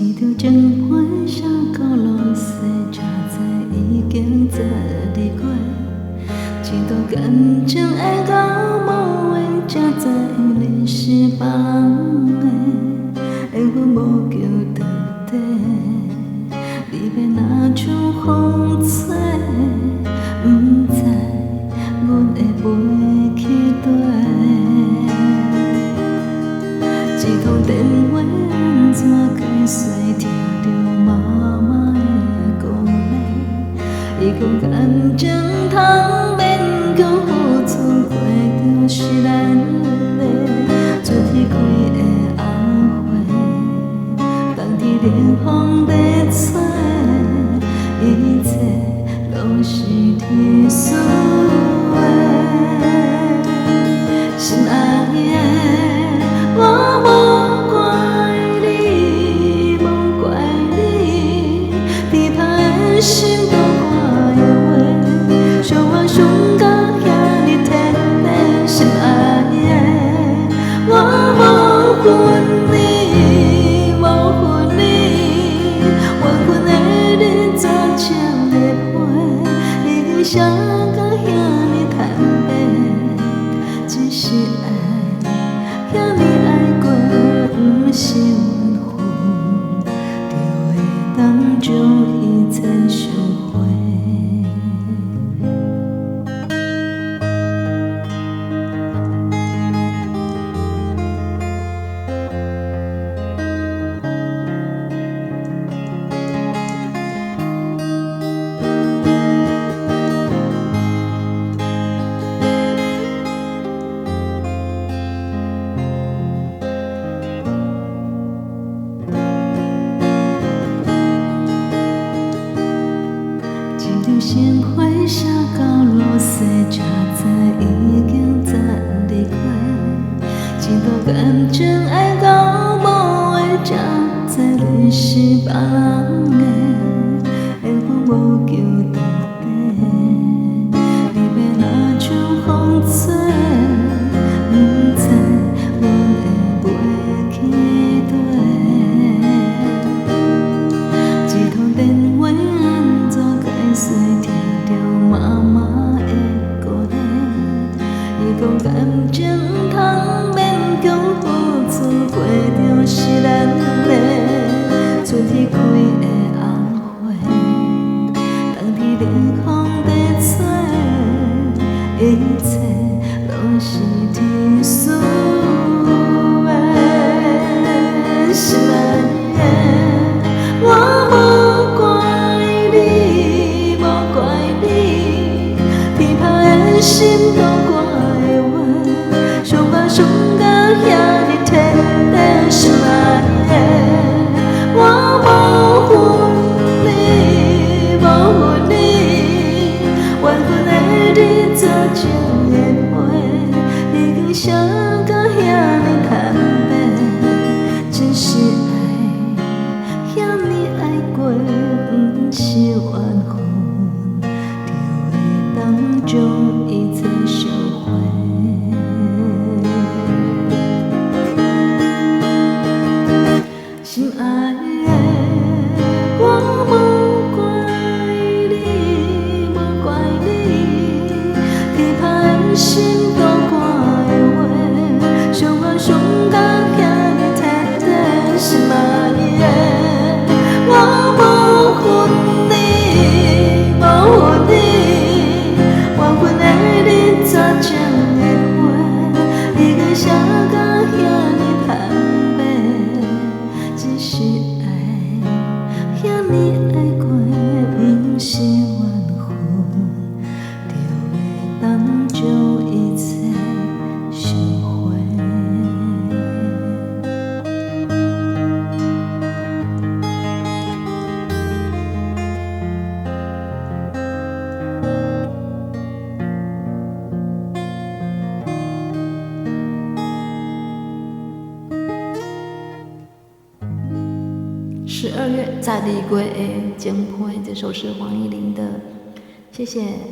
一条情批写到落西，才知已经早离开。一段感情会到无话，才知你是别人的。缘分无求到底，你要哪像风吹？不知阮会飞去佗？一通电话安怎解释？听着妈妈的鼓励，伊讲感情通免强付出，过着是咱的。出去开的红花，当天冷风在吹，一切拢是天赐的。心爱的，我无怪你，无怪你，伫歹的心都挂的话，伤我伤到遐尼天的。心爱的，我无恨你，无恨你，缘分的你早请会陪，已经到遐尼坦白，只是爱，遐尼爱过，不是缘分，就会当将一切收回。一条情批写到落西，才知已经早离开。一段感情爱到无话，才知你是别人的。缘分无求到底，你要哪像风吹？不知阮会飞去佗？一通电话安怎解释？听着妈妈的鼓励，伊讲感情通免强付出，过着是咱的。出去开的红花，当天冷风在吹，一切拢是天赐的。心爱的，我无怪你，无怪你，天歹的心都挂的话，伤我伤到遐尼天的。心爱的，我无恨你，无恨你，缘分的你早请会陪，已经写到遐尼坦白，只是爱，遐尼爱过，不是缘分，就会当将一切收回。心爱的，我无怪你，无怪你，天歹的心都挂的话，伤我伤到遐尼天的。心爱的，我无恨你，无恨你，缘分的你早请会陪，已经写到遐尼坦白，只是爱，遐尼爱过，不是缘分，就会当将一切收回。12月再离归的情批，这首是黄义玲的，谢谢。